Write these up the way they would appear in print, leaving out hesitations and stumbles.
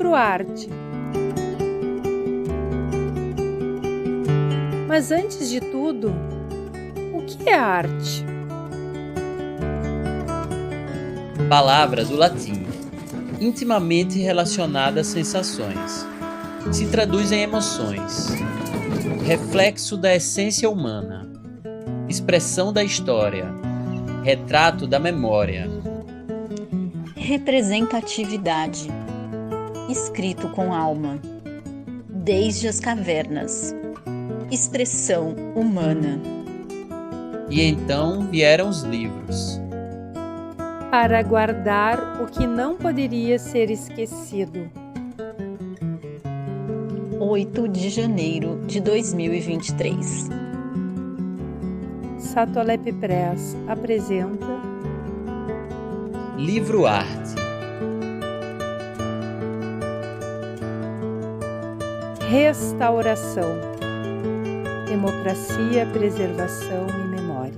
Livro arte. Mas antes de tudo, o que é arte? Palavra do latim, intimamente relacionada a sensações. Se traduz em emoções, reflexo da essência humana, expressão da história, retrato da memória. Representatividade, escrito com alma, desde as cavernas, expressão humana. E então vieram os livros. Para guardar o que não poderia ser esquecido. 8 de janeiro de 2023. Satolep Press apresenta Livro arte. Restauração, democracia, preservação e memória.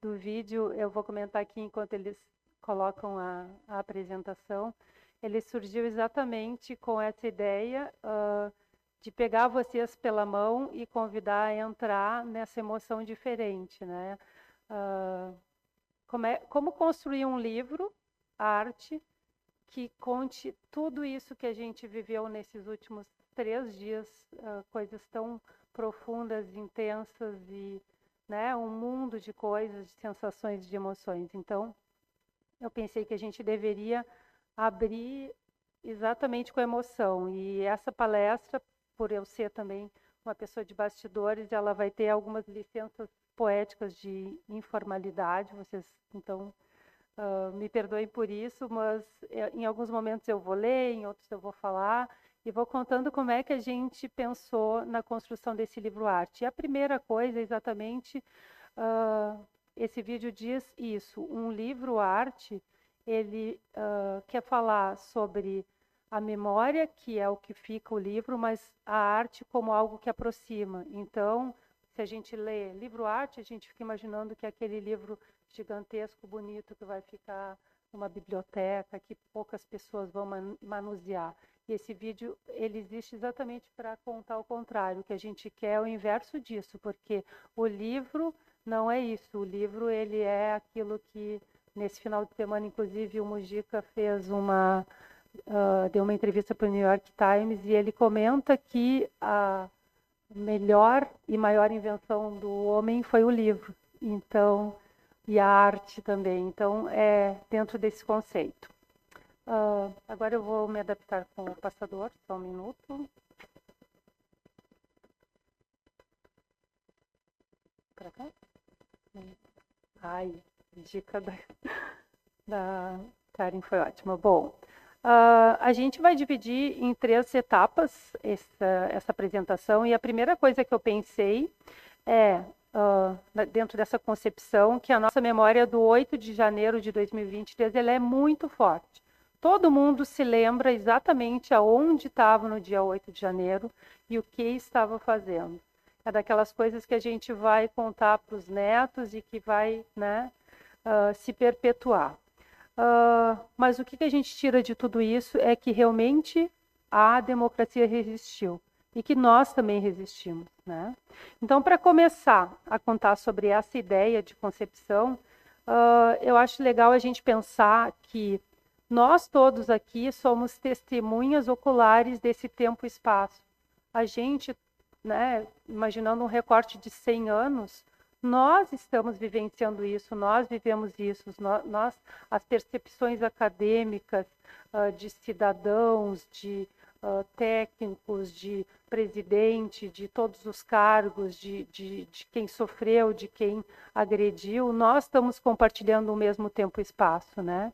Do vídeo, eu vou comentar aqui enquanto eles colocam a apresentação. Ele surgiu exatamente com essa ideia de pegar vocês pela mão e convidar a entrar nessa emoção diferente, né? Como construir um livro, arte, que conte tudo isso que a gente viveu nesses últimos 3 dias, coisas tão profundas, intensas e, né, um mundo de coisas, de sensações, de emoções. Então, eu pensei que a gente deveria abrir exatamente com a emoção. E essa palestra, por eu ser também uma pessoa de bastidores, ela vai ter algumas licenças poéticas de informalidade. Vocês, então, me perdoem por isso, mas em alguns momentos eu vou ler, em outros eu vou falar, e vou contando como é que a gente pensou na construção desse livro arte. E a primeira coisa, exatamente, esse vídeo diz isso, um livro arte, ele quer falar sobre a memória, que é o que fica o livro, mas a arte como algo que aproxima. Então, se a gente lê livro arte, a gente fica imaginando que é aquele livro gigantesco, bonito, que vai ficar numa biblioteca, que poucas pessoas vão manusear. E esse vídeo, ele existe exatamente para contar o contrário, o que a gente quer é o inverso disso, porque o livro não é isso, o livro ele é aquilo que, nesse final de semana, inclusive, o Mujica fez deu uma entrevista para o New York Times e ele comenta que a melhor e maior invenção do homem foi o livro. Então, e a arte também. Então, é dentro desse conceito. Agora eu vou me adaptar com o passador, só um minuto. Para cá? Ai, dica da Karen foi ótima. Bom, a gente vai dividir em 3 etapas essa apresentação, e a primeira coisa que eu pensei é, dentro dessa concepção, que a nossa memória do 8 de janeiro de 2023 ela é muito forte. Todo mundo se lembra exatamente aonde estava no dia 8 de janeiro e o que estava fazendo. É daquelas coisas que a gente vai contar para os netos e que vai, né, se perpetuar. Mas o que a gente tira de tudo isso é que realmente a democracia resistiu e que nós também resistimos, né? Então, para começar a contar sobre essa ideia de concepção, eu acho legal a gente pensar que nós todos aqui somos testemunhas oculares desse tempo e espaço. A gente, né, imaginando um recorte de 100 anos, nós estamos vivenciando isso, nós vivemos isso, nós as percepções acadêmicas de cidadãos, de técnicos, de presidente, de todos os cargos, de quem sofreu, de quem agrediu, nós estamos compartilhando o mesmo tempo e espaço, né?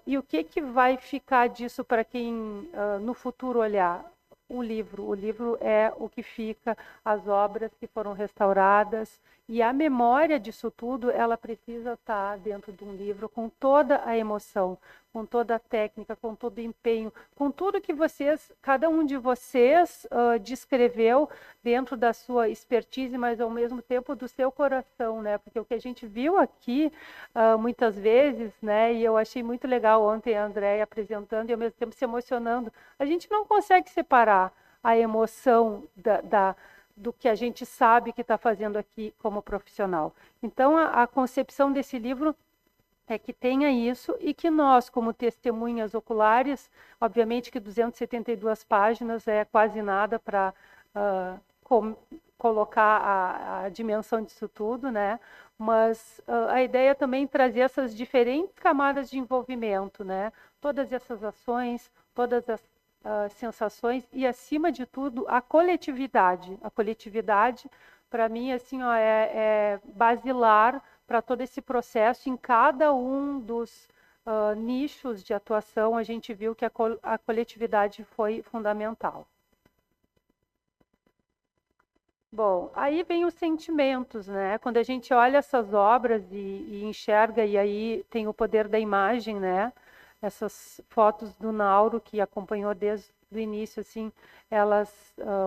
E o que vai ficar disso para quem no futuro olhar? O livro é o que fica, as obras que foram restauradas, e a memória disso tudo, ela precisa estar dentro de um livro com toda a emoção, com toda a técnica, com todo o empenho, com tudo que vocês, cada um de vocês descreveu dentro da sua expertise, mas ao mesmo tempo do seu coração, né? Porque o que a gente viu aqui muitas vezes, né? E eu achei muito legal ontem a Andréia apresentando e ao mesmo tempo se emocionando. A gente não consegue separar a emoção do que a gente sabe que está fazendo aqui como profissional. Então, a concepção desse livro é que tenha isso e que nós, como testemunhas oculares, obviamente que 272 páginas é quase nada para colocar a dimensão disso tudo, né? Mas a ideia é também trazer essas diferentes camadas de envolvimento, né? Todas essas ações, todas as sensações e, acima de tudo, a coletividade. A coletividade, para mim, assim, ó, é basilar para todo esse processo. Em cada um dos nichos de atuação, a gente viu que a coletividade foi fundamental. Bom, aí vem os sentimentos, né? Quando a gente olha essas obras e enxerga, e aí tem o poder da imagem, né? Essas fotos do Nauro, que acompanhou desde o início, assim, elas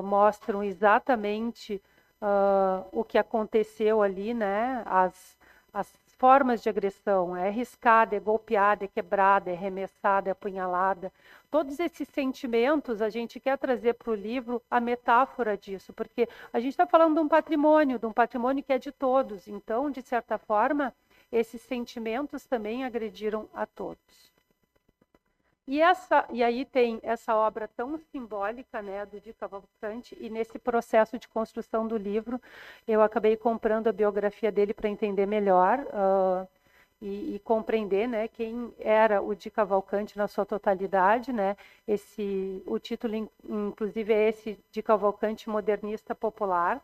mostram exatamente o que aconteceu ali, né? As formas de agressão, é riscada, é golpeada, é quebrada, é arremessada, é apunhalada. Todos esses sentimentos a gente quer trazer para o livro a metáfora disso, porque a gente está falando de um patrimônio que é de todos. Então, de certa forma, esses sentimentos também agrediram a todos. E aí tem essa obra tão simbólica, né, do Di Cavalcanti, e nesse processo de construção do livro, eu acabei comprando a biografia dele para entender melhor e compreender, né, quem era o Di Cavalcanti na sua totalidade, né? O título, inclusive, é esse, Di Cavalcanti Modernista Popular.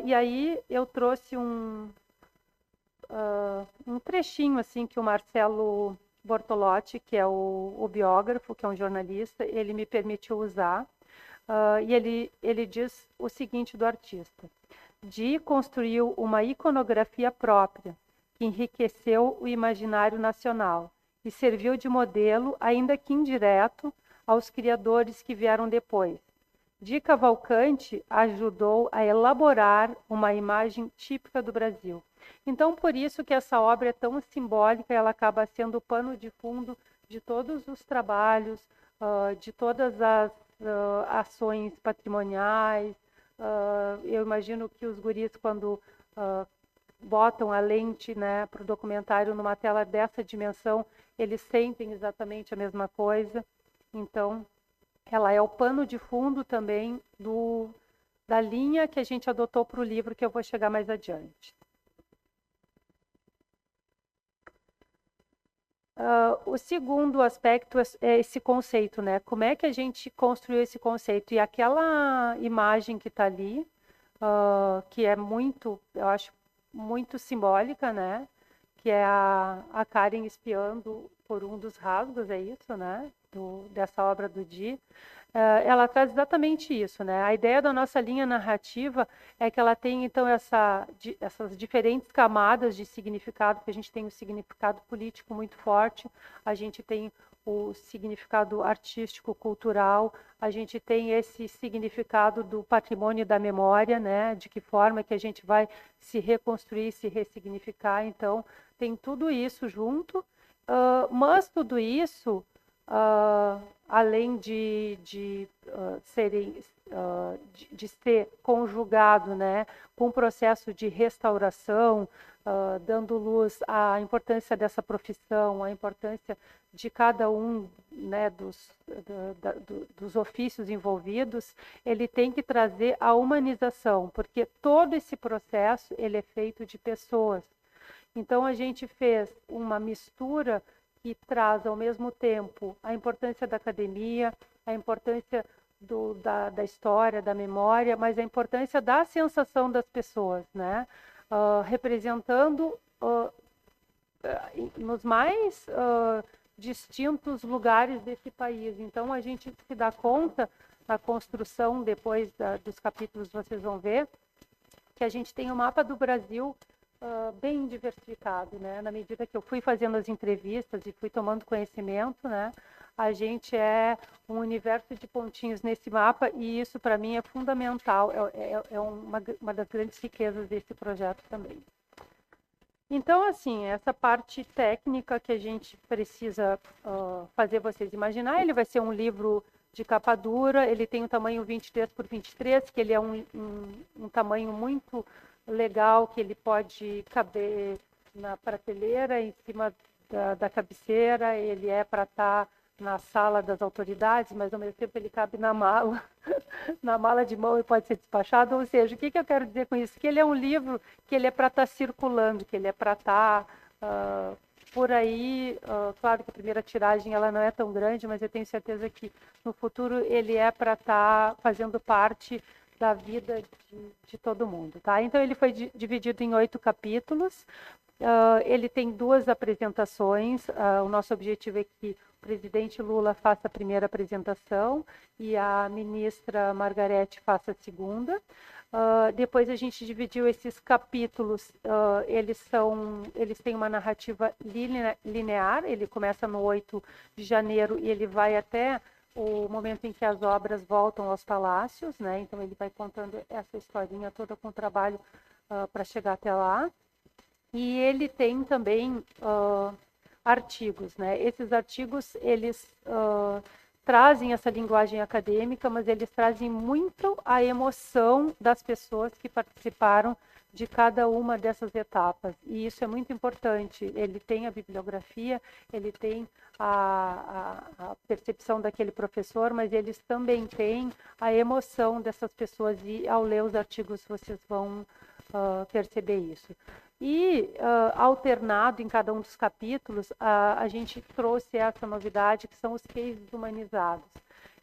E aí eu trouxe um trechinho assim que o Marcelo Bortolotti, que é o biógrafo, que é um jornalista, ele me permitiu usar, e ele diz o seguinte do artista: Di construiu uma iconografia própria, que enriqueceu o imaginário nacional e serviu de modelo, ainda que indireto, aos criadores que vieram depois. Di Cavalcanti ajudou a elaborar uma imagem típica do Brasil. Então, por isso que essa obra é tão simbólica, ela acaba sendo o pano de fundo de todos os trabalhos, de todas as ações patrimoniais. Eu imagino que os guris, quando botam a lente, né, para o documentário numa tela dessa dimensão, eles sentem exatamente a mesma coisa. Então, ela é o pano de fundo também da linha que a gente adotou para o livro, que eu vou chegar mais adiante. O segundo aspecto é esse conceito, né? Como é que a gente construiu esse conceito? E aquela imagem que está ali, que é muito, eu acho, muito simbólica, né? Que é a Karen espiando por um dos rasgos, é isso, né? Dessa obra do Di. Ela traz exatamente isso, né? A ideia da nossa linha narrativa é que ela tem, então, essas diferentes camadas de significado, que a gente tem o significado político muito forte, a gente tem o significado artístico, cultural, a gente tem esse significado do patrimônio da memória, né? De que forma que a gente vai se reconstruir, se ressignificar. Então, tem tudo isso junto, mas tudo isso, além de ser conjugado, né, com o processo de restauração, dando luz à importância dessa profissão, à importância de cada um, né, dos ofícios envolvidos, ele tem que trazer a humanização, porque todo esse processo ele é feito de pessoas. Então, a gente fez uma mistura que traz, ao mesmo tempo, a importância da academia, a importância da história, da memória, mas a importância da sensação das pessoas, né? Representando nos mais distintos lugares desse país. Então, a gente se dá conta, na construção, depois dos capítulos vocês vão ver, que a gente tem o mapa do Brasil bem diversificado, né? Na medida que eu fui fazendo as entrevistas e fui tomando conhecimento, né? A gente é um universo de pontinhos nesse mapa e isso para mim é fundamental, é uma das grandes riquezas desse projeto também. Então, assim, essa parte técnica que a gente precisa fazer vocês imaginar, ele vai ser um livro de capa dura, ele tem um tamanho 23 por 23, que ele é um tamanho muito legal, que ele pode caber na prateleira, em cima da cabeceira, ele é para estar na sala das autoridades, mas ao mesmo tempo ele cabe na mala, na mala de mão e pode ser despachado. Ou seja, o que eu quero dizer com isso? Que ele é um livro que ele é para estar circulando, que ele é para estar por aí. Claro que a primeira tiragem ela não é tão grande, mas eu tenho certeza que no futuro ele é para estar fazendo parte da vida de todo mundo, tá? Então ele foi dividido em 8 capítulos. Ele tem 2 apresentações. O nosso objetivo é que o presidente Lula faça a primeira apresentação e a ministra Margarete faça a segunda. Depois a gente dividiu esses capítulos, eles têm uma narrativa linear, ele começa no 8 de janeiro e ele vai até o momento em que as obras voltam aos palácios, né? Então ele vai contando essa historinha toda com o trabalho para chegar até lá. E ele tem também artigos, né? Esses artigos, eles trazem essa linguagem acadêmica, mas eles trazem muito a emoção das pessoas que participaram de cada uma dessas etapas. E isso é muito importante. Ele tem a bibliografia, ele tem a percepção daquele professor, mas eles também têm a emoção dessas pessoas e ao ler os artigos vocês vão perceber isso. E alternado em cada um dos capítulos, a gente trouxe essa novidade que são os cases humanizados,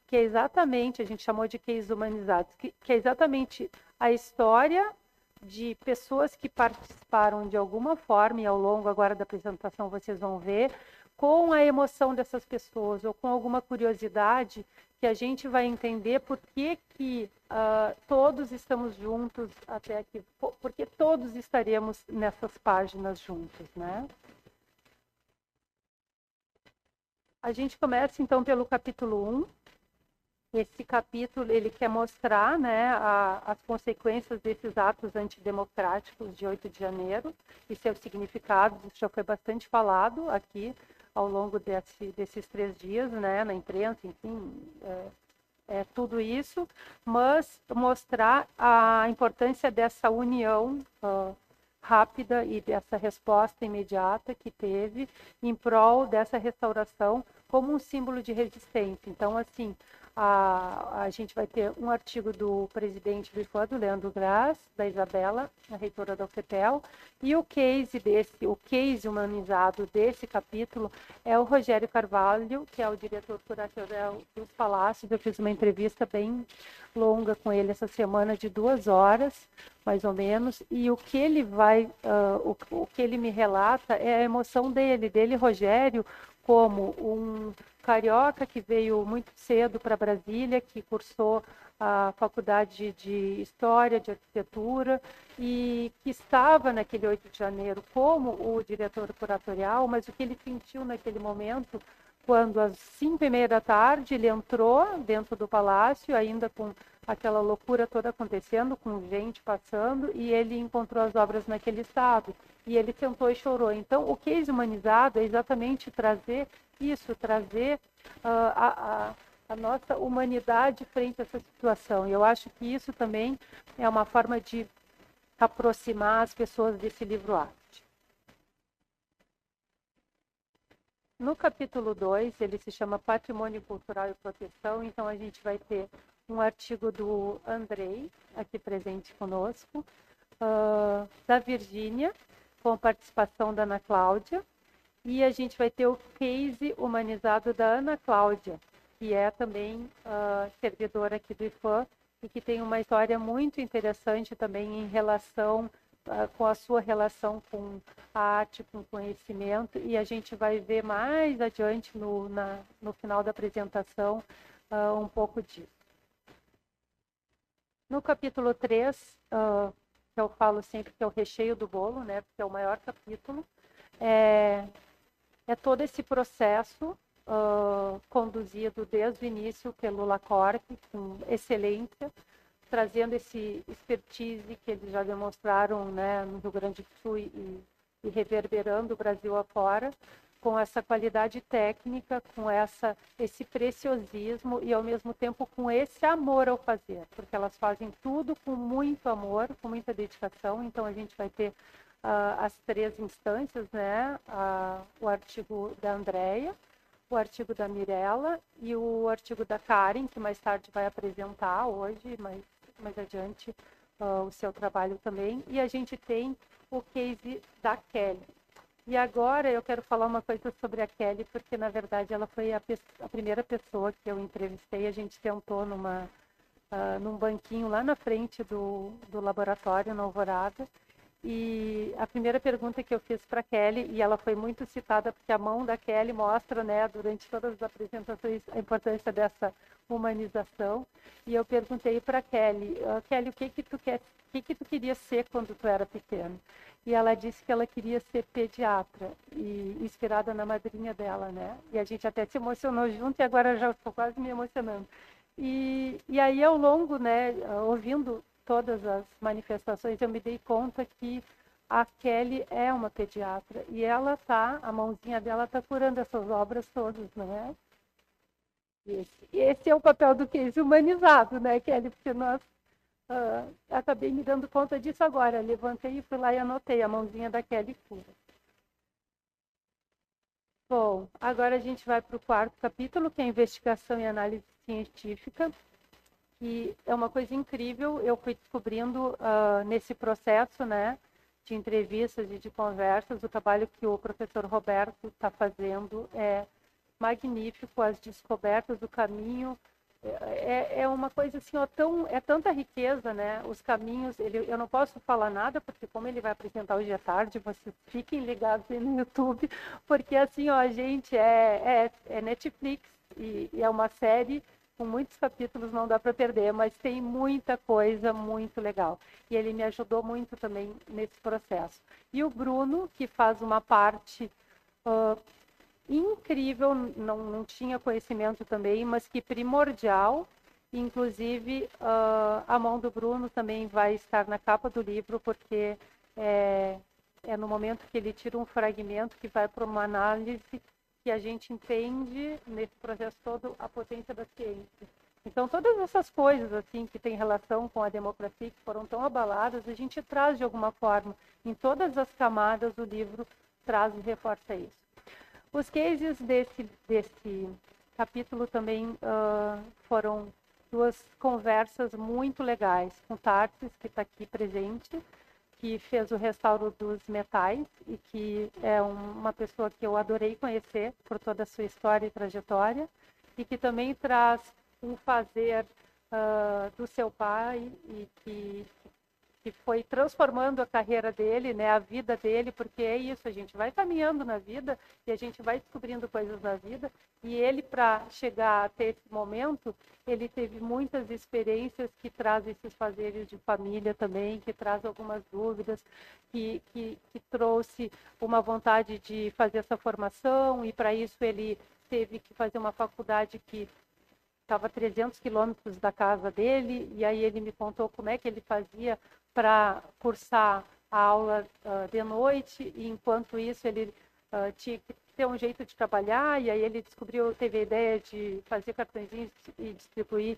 que é exatamente, a gente chamou de cases humanizados, que é exatamente a história de pessoas que participaram de alguma forma, e ao longo agora da apresentação vocês vão ver, com a emoção dessas pessoas ou com alguma curiosidade, que a gente vai entender por que todos estamos juntos até aqui, porque todos estaremos nessas páginas juntos, né? A gente começa então pelo capítulo 1. Esse capítulo ele quer mostrar, né, as consequências desses atos antidemocráticos de 8 de janeiro e seus significados. Isso já foi bastante falado aqui ao longo desses 3 dias, né, na imprensa, enfim, tudo isso, mas mostrar a importância dessa união rápida e dessa resposta imediata que teve em prol dessa restauração como um símbolo de resistência. Então, assim, a gente vai ter um artigo do presidente do IFAM, do Leandro Graz, da Isabela, a reitora da UFPEL, e o case humanizado desse capítulo é o Rogério Carvalho, que é o diretor curatorial dos Palácios. Eu fiz uma entrevista bem longa com ele essa semana, de 2 horas, mais ou menos, e o que ele o que ele me relata é a emoção dele, Rogério, como um carioca que veio muito cedo para Brasília, que cursou a faculdade de História, de Arquitetura, e que estava naquele 8 de janeiro como o diretor curatorial, mas o que ele sentiu naquele momento, quando às 5h30 da tarde ele entrou dentro do palácio, ainda com aquela loucura toda acontecendo, com gente passando, e ele encontrou as obras naquele estado. E ele sentou e chorou. Então, o case humanizado é exatamente trazer isso, trazer a nossa humanidade frente a essa situação. E eu acho que isso também é uma forma de aproximar as pessoas desse livro-arte. No capítulo 2, ele se chama Patrimônio Cultural e Proteção, então a gente vai ter um artigo do Andrei, aqui presente conosco, da Virgínia, com participação da Ana Cláudia, e a gente vai ter o case humanizado da Ana Cláudia, que é também servidora aqui do IFAM, e que tem uma história muito interessante também em relação com a sua relação com a arte, com o conhecimento, e a gente vai ver mais adiante no final da apresentação um pouco disso. No capítulo 3, que eu falo sempre que é o recheio do bolo, né? Porque é o maior capítulo. É todo esse processo conduzido desde o início pelo Lacorte, com excelência, trazendo esse expertise que eles já demonstraram, né, no Rio Grande do Sul e reverberando o Brasil afora, com essa qualidade técnica, com esse preciosismo e, ao mesmo tempo, com esse amor ao fazer, porque elas fazem tudo com muito amor, com muita dedicação. Então, a gente vai ter as 3 instâncias, né, o artigo da Andréia, o artigo da Mirella e o artigo da Karen, que mais tarde vai apresentar hoje, mais adiante, o seu trabalho também. E a gente tem o case da Kelly. E agora eu quero falar uma coisa sobre a Kelly, porque, na verdade, ela foi a primeira pessoa que eu entrevistei. A gente sentou num banquinho lá na frente do laboratório, na Alvorada. E a primeira pergunta que eu fiz para a Kelly, e ela foi muito citada, porque a mão da Kelly mostra, né, durante todas as apresentações, a importância dessa humanização. E eu perguntei para a Kelly, Kelly, o que tu queria ser quando tu era pequeno? E ela disse que ela queria ser pediatra, e inspirada na madrinha dela, né? E a gente até se emocionou junto, e agora já estou quase me emocionando. E aí, ao longo, né, ouvindo todas as manifestações, eu me dei conta que a Kelly é uma pediatra, e ela a mãozinha dela está curando essas obras todas, né? Esse é o papel do case humanizado, né, Kelly? Porque nós acabei me dando conta disso agora. Levantei e fui lá e anotei. A mãozinha da Kelly cura. Bom, agora a gente vai para o 4º capítulo, que é investigação e análise científica. E é uma coisa incrível. Eu fui descobrindo nesse processo, né, de entrevistas e de conversas, o trabalho que o professor Roberto está fazendo é magnífico. As descobertas do caminho é uma coisa assim, é tanta riqueza, né? Os caminhos, eu não posso falar nada, porque como ele vai apresentar hoje à tarde, vocês fiquem ligados aí no YouTube, porque assim, ó, gente, é Netflix e é uma série com muitos capítulos, não dá para perder, mas tem muita coisa muito legal. E ele me ajudou muito também nesse processo. E o Bruno, que faz uma parte incrível, não tinha conhecimento também, mas que primordial. Inclusive, a mão do Bruno também vai estar na capa do livro, porque é no momento que ele tira um fragmento que vai para uma análise que a gente entende, nesse processo todo, a potência da ciência. Então, todas essas coisas assim que têm relação com a democracia, que foram tão abaladas, a gente traz de alguma forma. Em todas as camadas, o livro traz e reforça isso. Os cases desse capítulo também foram 2 conversas muito legais com Tarsis, que está aqui presente, que fez o restauro dos metais e que é uma pessoa que eu adorei conhecer por toda a sua história e trajetória, e que também traz um fazer do seu pai e que foi transformando a carreira dele, né, a vida dele, porque é isso, a gente vai caminhando na vida e a gente vai descobrindo coisas na vida, e ele, para chegar até esse momento, ele teve muitas experiências que trazem esses fazeres de família também, que traz algumas dúvidas, que trouxe uma vontade de fazer essa formação, e para isso ele teve que fazer uma faculdade que estava a 300 quilômetros da casa dele, e aí ele me contou como é que ele fazia para cursar a aula de noite, e enquanto isso ele tinha que ter um jeito de trabalhar, e aí ele teve a ideia de fazer cartõezinhos e distribuir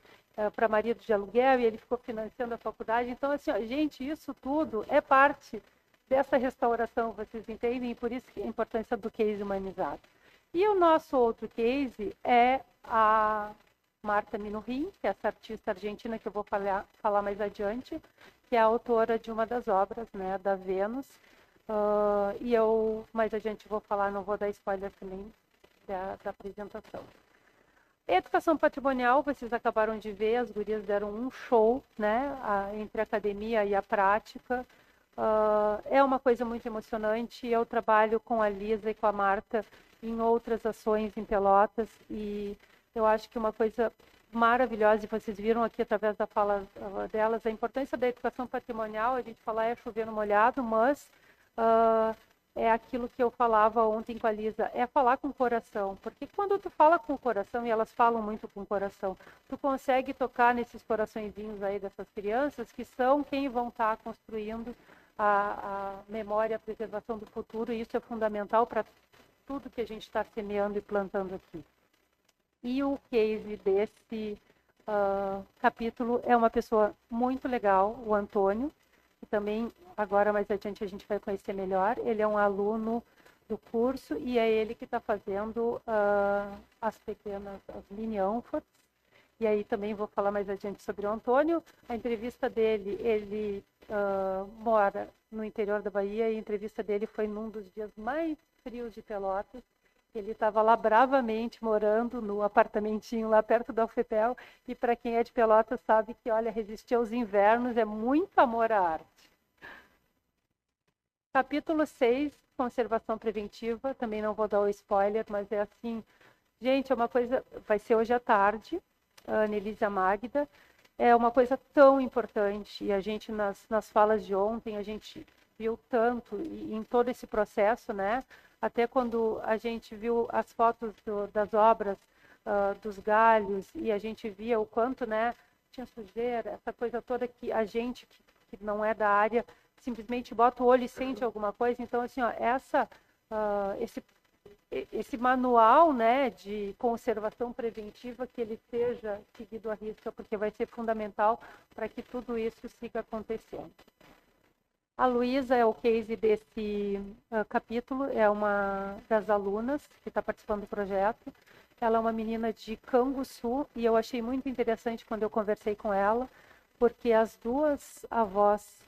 para marido de aluguel, e ele ficou financiando a faculdade. Então, assim, ó, gente, isso tudo é parte dessa restauração, vocês entendem? E por isso que a importância do case humanizado. E o nosso outro case é a Marta Minuhin, que é essa artista argentina que eu vou falar mais adiante, que é a autora de uma das obras, né, da Vênus. E eu mais adiante vou falar, não vou dar spoiler também da apresentação. Educação patrimonial, vocês acabaram de ver, as gurias deram um show, né, entre a academia e a prática. É uma coisa muito emocionante. Eu trabalho com a Lisa e com a Marta em outras ações em Pelotas, e eu acho que uma coisa maravilhosa, e vocês viram aqui através da fala delas, a importância da educação patrimonial. A gente fala é chover no molhado, mas é aquilo que eu falava ontem com a Lisa, é falar com o coração, porque quando tu fala com o coração, e elas falam muito com o coração, tu consegue tocar nesses coraçõezinhos aí dessas crianças, que são quem vão estar construindo a memória, a preservação do futuro, e isso é fundamental para tudo que a gente está semeando e plantando aqui. E o case desse capítulo é uma pessoa muito legal, o Antônio, que também agora mais adiante a gente vai conhecer melhor. Ele é um aluno do curso e é ele que está fazendo as mini ânforas. E aí também vou falar mais adiante sobre o Antônio. A entrevista dele, ele mora no interior da Bahia, e a entrevista dele foi num dos dias mais frios de Pelotas. Ele estava lá bravamente morando no apartamentinho lá perto da UFPEL, e para quem é de Pelotas sabe que, olha, resistir aos invernos é muito amor à arte. Capítulo 6, conservação preventiva, também não vou dar o spoiler, mas é assim, gente, é uma coisa, vai ser hoje à tarde, a Annelise e a Magda, é uma coisa tão importante, e a gente nas falas de ontem, a gente viu tanto, e em todo esse processo, né, até quando a gente viu as fotos das obras, dos galhos, e a gente via o quanto, né, tinha sujeira, essa coisa toda que a gente, que não é da área, simplesmente bota o olho e sente alguma coisa. Então, assim, ó, esse manual, né, de conservação preventiva, que ele seja seguido à risca, porque vai ser fundamental para que tudo isso siga acontecendo. A Luísa é o case desse capítulo, é uma das alunas que está participando do projeto. Ela é uma menina de Canguçu, e eu achei muito interessante quando eu conversei com ela, porque as duas avós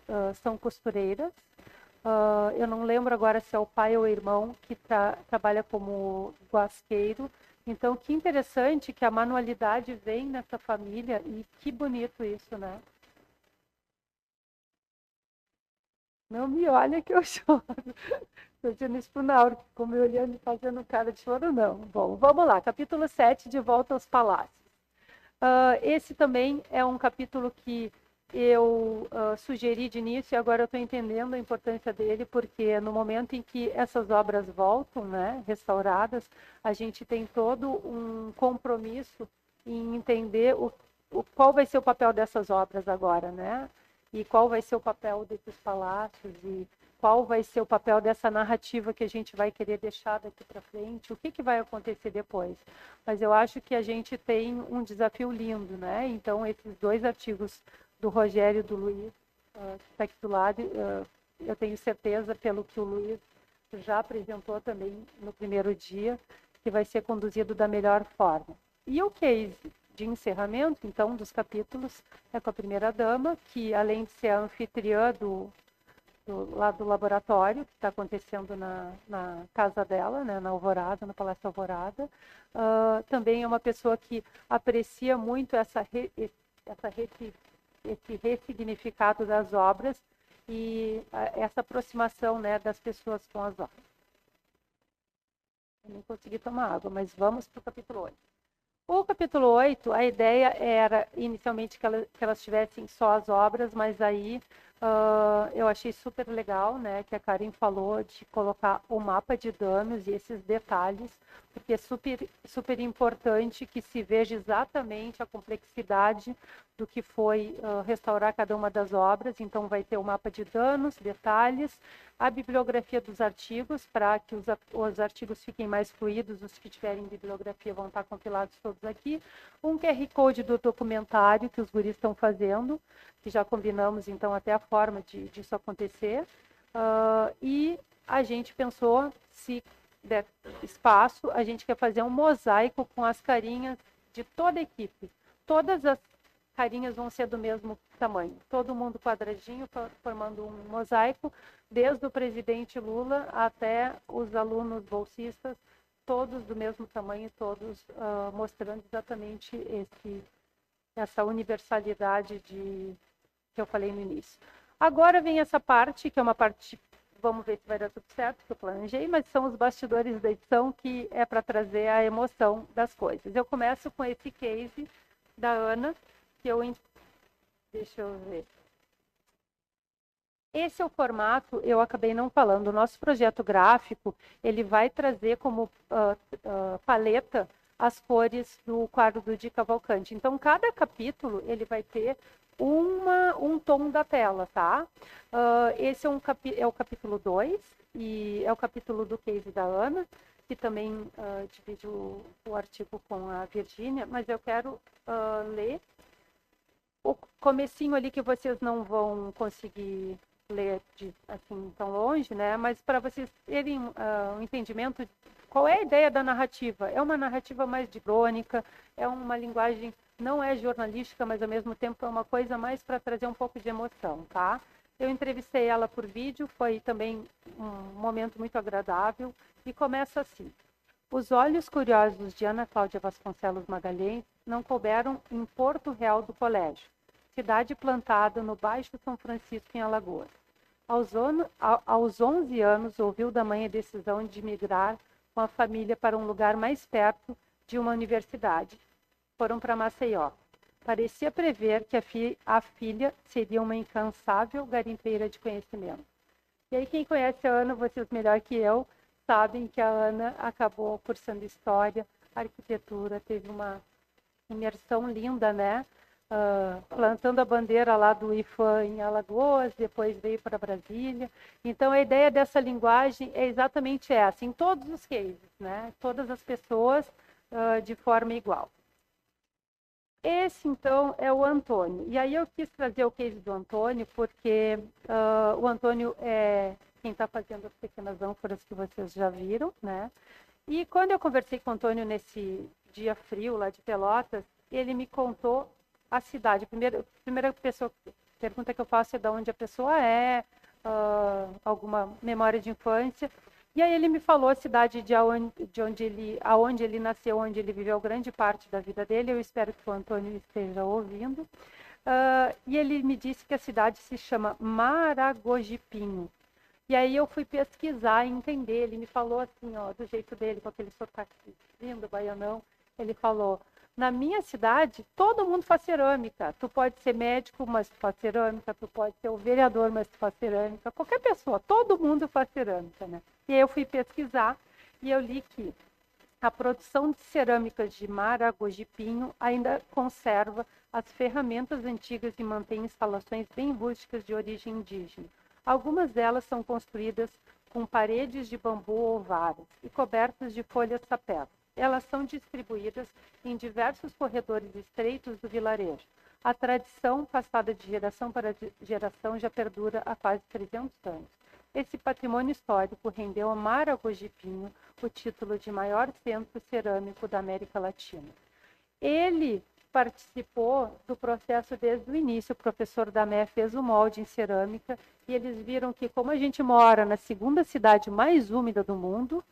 são costureiras. Eu não lembro agora se é o pai ou o irmão que trabalha como guasqueiro. Então, que interessante que a manualidade vem nessa família, e que bonito isso, né? Não me olha que eu choro. Estou dizendo isso para o Nauro, como eu olhando e fazendo cara de choro, não. Bom, vamos lá. Capítulo 7, de volta aos palácios. Esse também é um capítulo que eu sugeri de início, e agora eu estou entendendo a importância dele, porque no momento em que essas obras voltam, né, restauradas, a gente tem todo um compromisso em entender qual vai ser o papel dessas obras agora, né? E qual vai ser o papel desses palácios, e qual vai ser o papel dessa narrativa que a gente vai querer deixar daqui para frente, o que vai acontecer depois. Mas eu acho que a gente tem um desafio lindo, né? Então, esses dois artigos do Rogério e do Luiz, que está aqui do lado, eu tenho certeza, pelo que o Luiz já apresentou também no primeiro dia, que vai ser conduzido da melhor forma. E o case de encerramento, então, dos capítulos, é com a primeira-dama, que, além de ser a anfitriã lá do laboratório, que está acontecendo na casa dela, né, na Alvorada, no Palácio Alvorada, também é uma pessoa que aprecia muito esse ressignificado das obras e essa aproximação, né, das pessoas com as obras. Eu nem consegui tomar água, mas vamos para o capítulo 8. O capítulo 8, a ideia era inicialmente que elas tivessem só as obras, mas aí eu achei super legal, né, que a Karen falou de colocar o mapa de danos e esses detalhes, porque é super importante que se veja exatamente a complexidade do que foi restaurar cada uma das obras. Então vai ter o mapa de danos, detalhes, a bibliografia dos artigos, para que os artigos fiquem mais fluidos, os que tiverem bibliografia vão estar compilados todos aqui, um QR Code do documentário que os guris estão fazendo, que já combinamos então até a forma disso acontecer, e a gente pensou, se der espaço, a gente quer fazer um mosaico com as carinhas de toda a equipe. Todas as carinhas vão ser do mesmo tamanho, todo mundo quadradinho, formando um mosaico, desde o presidente Lula até os alunos bolsistas, todos do mesmo tamanho, todos mostrando exatamente essa universalidade que eu falei no início. Agora vem essa parte, que é uma parte, vamos ver se vai dar tudo certo, que eu planejei, mas são os bastidores da edição, que é para trazer a emoção das coisas. Eu começo com esse case da Ana, que deixa eu ver. Esse é o formato, eu acabei não falando. O nosso projeto gráfico, ele vai trazer como paleta as cores do quadro do Di Cavalcanti. Então, cada capítulo, ele vai ter um tom da tela, tá? Esse é o capítulo 2, e é o capítulo do case da Ana, que também divide o artigo com a Virgínia, mas eu quero ler o comecinho ali que vocês não vão conseguir ler assim tão longe, né? Mas para vocês terem um entendimento de qual é a ideia da narrativa. É uma narrativa mais de crônica, é uma linguagem, não é jornalística, mas ao mesmo tempo é uma coisa mais para trazer um pouco de emoção, tá? Eu entrevistei ela por vídeo, foi também um momento muito agradável, e começa assim. Os olhos curiosos de Ana Cláudia Vasconcelos Magalhães não couberam em Porto Real do Colégio, cidade plantada no Baixo São Francisco, em Alagoas. Aos 11 anos, ouviu da mãe a decisão de migrar com a família para um lugar mais perto de uma universidade. Foram para Maceió. Parecia prever que a filha seria uma incansável garimpeira de conhecimento. E aí, quem conhece a Ana, vocês melhor que eu, sabem que a Ana acabou cursando História, Arquitetura, teve uma imersão linda, né? Plantando a bandeira lá do IFAM em Alagoas, depois veio para Brasília. Então, a ideia dessa linguagem é exatamente essa, em todos os cases, né? Todas as pessoas de forma igual. Esse, então, é o Antônio. E aí eu quis trazer o case do Antônio, porque o Antônio é quem está fazendo as pequenas ânforas que vocês já viram, né? E quando eu conversei com o Antônio nesse dia frio lá de Pelotas, ele me contou a cidade. Primeira pergunta que eu faço é de onde a pessoa é, alguma memória de infância. E aí ele me falou a cidade aonde ele nasceu, onde ele viveu grande parte da vida dele. Eu espero que o Antônio esteja ouvindo. E ele me disse que a cidade se chama Maragogipinho. E aí eu fui pesquisar e entender. Ele me falou assim, do jeito dele, com aquele sotaque lindo, baianão. Ele falou: na minha cidade, todo mundo faz cerâmica. Tu pode ser médico, mas tu faz cerâmica. Tu pode ser o vereador, mas tu faz cerâmica. Qualquer pessoa, todo mundo faz cerâmica, né? E aí eu fui pesquisar e eu li que a produção de cerâmicas de Maragogipinho ainda conserva as ferramentas antigas e mantém instalações bem rústicas de origem indígena. Algumas delas são construídas com paredes de bambu ou varas e cobertas de folhas sapé. Elas são distribuídas em diversos corredores estreitos do vilarejo. A tradição, passada de geração para geração, já perdura há quase 300 anos. Esse patrimônio histórico rendeu a Maragogipinho o título de maior centro cerâmico da América Latina. Ele participou do processo desde o início. O professor Damé fez o molde em cerâmica e eles viram que, como a gente mora na segunda cidade mais úmida do mundo,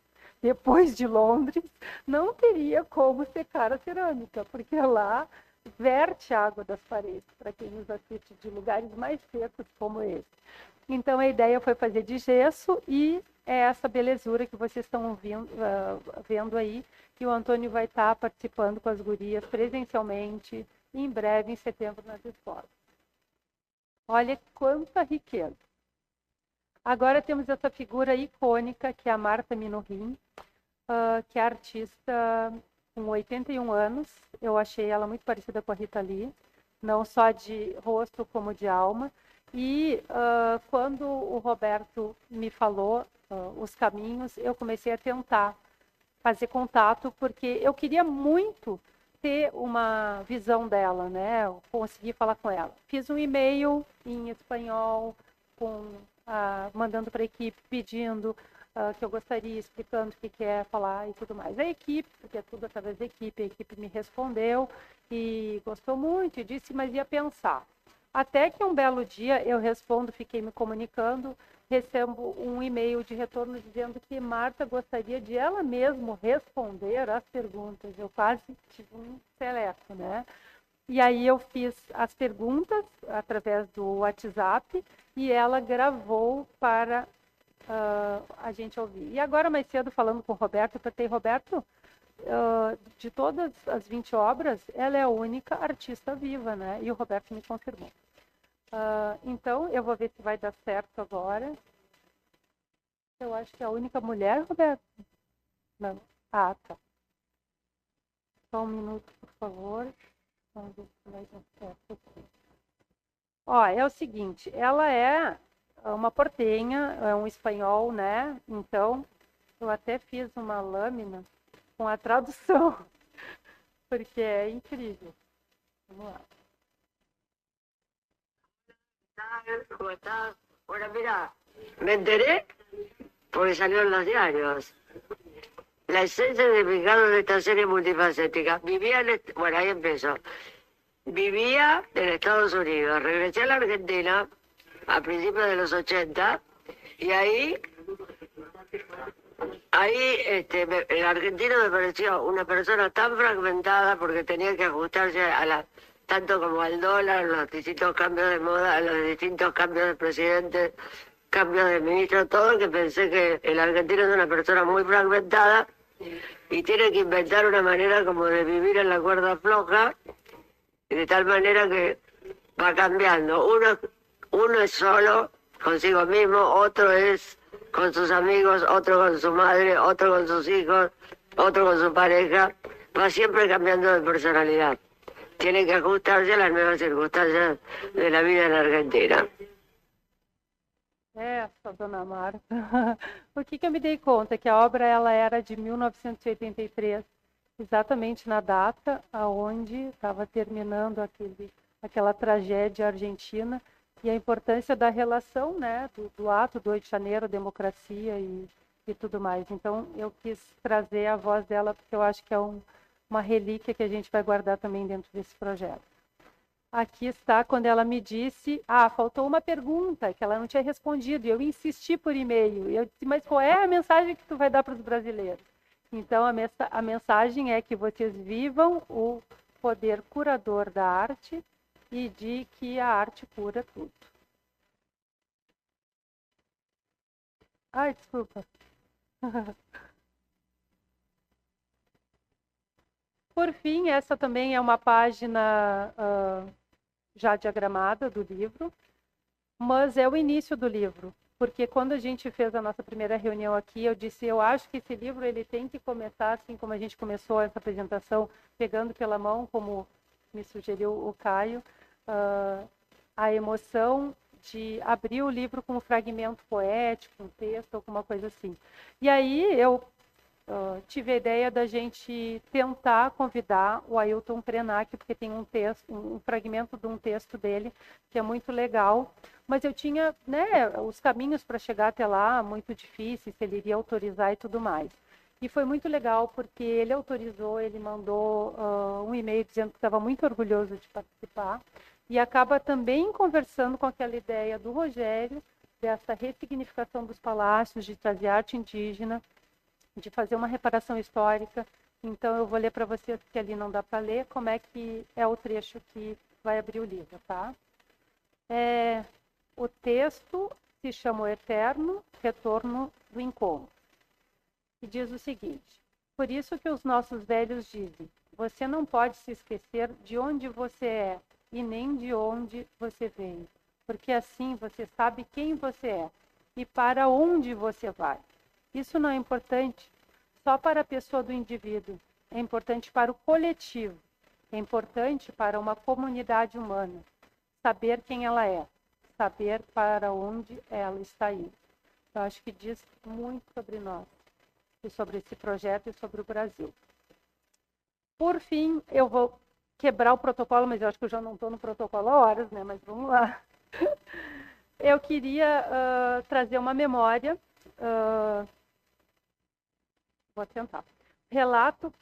depois de Londres, não teria como secar a cerâmica, porque lá verte água das paredes, para quem nos assiste de lugares mais secos como esse. Então, a ideia foi fazer de gesso e é essa belezura que vocês estão vendo aí, que o Antônio vai estar participando com as gurias presencialmente, em breve, em setembro, nas escolas. Olha quanta riqueza. Agora temos essa figura icônica, que é a Marta Minuhin, que é artista com 81 anos. Eu achei ela muito parecida com a Rita Lee, não só de rosto como de alma. E quando o Roberto me falou os caminhos, eu comecei a tentar fazer contato, porque eu queria muito ter uma visão dela, né? Eu consegui falar com ela. Fiz um e-mail em espanhol, mandando para a equipe, pedindo que eu gostaria, explicando o que quer falar e tudo mais. A equipe, porque é tudo através da equipe, a equipe me respondeu e gostou muito e disse, mas ia pensar. Até que um belo dia eu respondo, fiquei me comunicando, recebo um e-mail de retorno dizendo que Marta gostaria de ela mesma responder as perguntas. Eu quase tive um seleto, né? E aí eu fiz as perguntas através do WhatsApp e ela gravou para a gente ouvir. E agora, mais cedo, falando com o Roberto, eu perguntei, Roberto, de todas as 20 obras, ela é a única artista viva, né? E o Roberto me confirmou. Então, eu vou ver se vai dar certo agora. Eu acho que é a única mulher, Roberto? Não. Ah, tá. Só um minuto, por favor. Vamos ver se vai dar certo aqui. Ó, é o seguinte, ela é uma portenha, é um espanhol, né? Então, eu até fiz uma lâmina com a tradução, porque é incrível. Vamos lá. ¿Cómo estás? Bueno, mira, me enteré porque salió en los diarios. La esencia de pecado de esta serie multifacética. Bueno, ahí empezó. Vivía en Estados Unidos, regresé a la Argentina a principios de los 80 y ahí el argentino me pareció una persona tan fragmentada porque tenía que ajustarse tanto como al dólar, los distintos cambios de moda, los distintos cambios de presidente, cambios de ministro, todo, que pensé que el argentino es una persona muy fragmentada y tiene que inventar una manera como de vivir en la cuerda floja, y de tal manera que va cambiando. Uno es solo, consigo mismo, otro es con sus amigos, otro con su madre, otro con sus hijos, otro con su pareja, va siempre cambiando de personalidad. Tiene que ajustarse a las nuevas circunstancias de la vida en Argentina. Essa, dona Marta. O que eu me dei conta? Que a obra ela era de 1983, exatamente na data aonde estava terminando aquela tragédia argentina, e a importância da relação, né, do ato do 8 de janeiro, democracia e tudo mais. Então, eu quis trazer a voz dela, porque eu acho que é uma relíquia que a gente vai guardar também dentro desse projeto. Aqui está quando ela me disse, faltou uma pergunta que ela não tinha respondido, e eu insisti por e-mail. Eu disse, mas qual é a mensagem que tu vai dar para os brasileiros? Então, a mensagem é que vocês vivam o poder curador da arte e de que a arte cura tudo. Ai, desculpa. Por fim, essa também é uma página já diagramada do livro, mas é o início do livro, porque quando a gente fez a nossa primeira reunião aqui, eu disse, eu acho que esse livro ele tem que começar assim como a gente começou essa apresentação, pegando pela mão, como me sugeriu o Caio, a emoção de abrir o livro com um fragmento poético, um texto, alguma coisa assim. E aí eu tive a ideia da gente tentar convidar o Ailton Krenak, porque tem um fragmento de um texto dele que é muito legal, mas eu tinha, né, os caminhos para chegar até lá muito difíceis, se ele iria autorizar e tudo mais. E foi muito legal porque ele autorizou, ele mandou um e-mail dizendo que estava muito orgulhoso de participar, e acaba também conversando com aquela ideia do Rogério, dessa ressignificação dos palácios, de trazer arte indígena, de fazer uma reparação histórica. Então, eu vou ler para vocês, que ali não dá para ler, como é que é o trecho que vai abrir o livro, tá? O texto se chama O Eterno Retorno do Encontro. E diz o seguinte, por isso que os nossos velhos dizem, você não pode se esquecer de onde você é e nem de onde você veio, porque assim você sabe quem você é e para onde você vai. Isso não é importante só para a pessoa do indivíduo, é importante para o coletivo, é importante para uma comunidade humana, saber quem ela é, saber para onde ela está indo. Eu acho que diz muito sobre nós, e sobre esse projeto e sobre o Brasil. Por fim, eu vou quebrar o protocolo, mas eu acho que eu já não estou no protocolo há horas, né? Mas vamos lá. Eu queria trazer uma memória, vou tentar, relato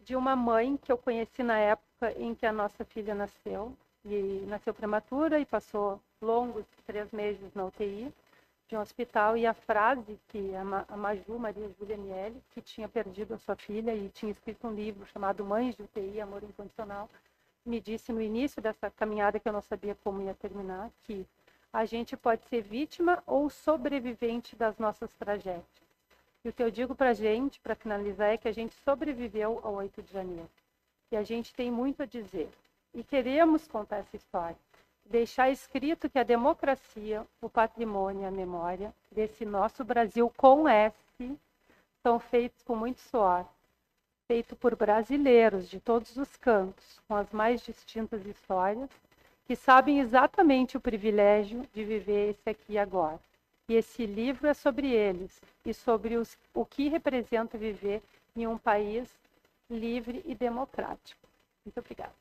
de uma mãe que eu conheci na época em que a nossa filha nasceu, e nasceu prematura e passou longos 3 meses na UTI de um hospital, e a frase que a Maju, Maria Júlia Miele, que tinha perdido a sua filha e tinha escrito um livro chamado Mães de UTI, Amor Incondicional, me disse no início dessa caminhada, que eu não sabia como ia terminar, que a gente pode ser vítima ou sobrevivente das nossas tragédias. E o que eu digo para a gente, para finalizar, é que a gente sobreviveu ao 8 de janeiro. E a gente tem muito a dizer. E queremos contar essa história. Deixar escrito que a democracia, o patrimônio e a memória desse nosso Brasil com S são feitos com muito suor. Feito por brasileiros de todos os cantos, com as mais distintas histórias, que sabem exatamente o privilégio de viver esse aqui e agora. E esse livro é sobre eles e sobre o que representa viver em um país livre e democrático. Muito obrigada.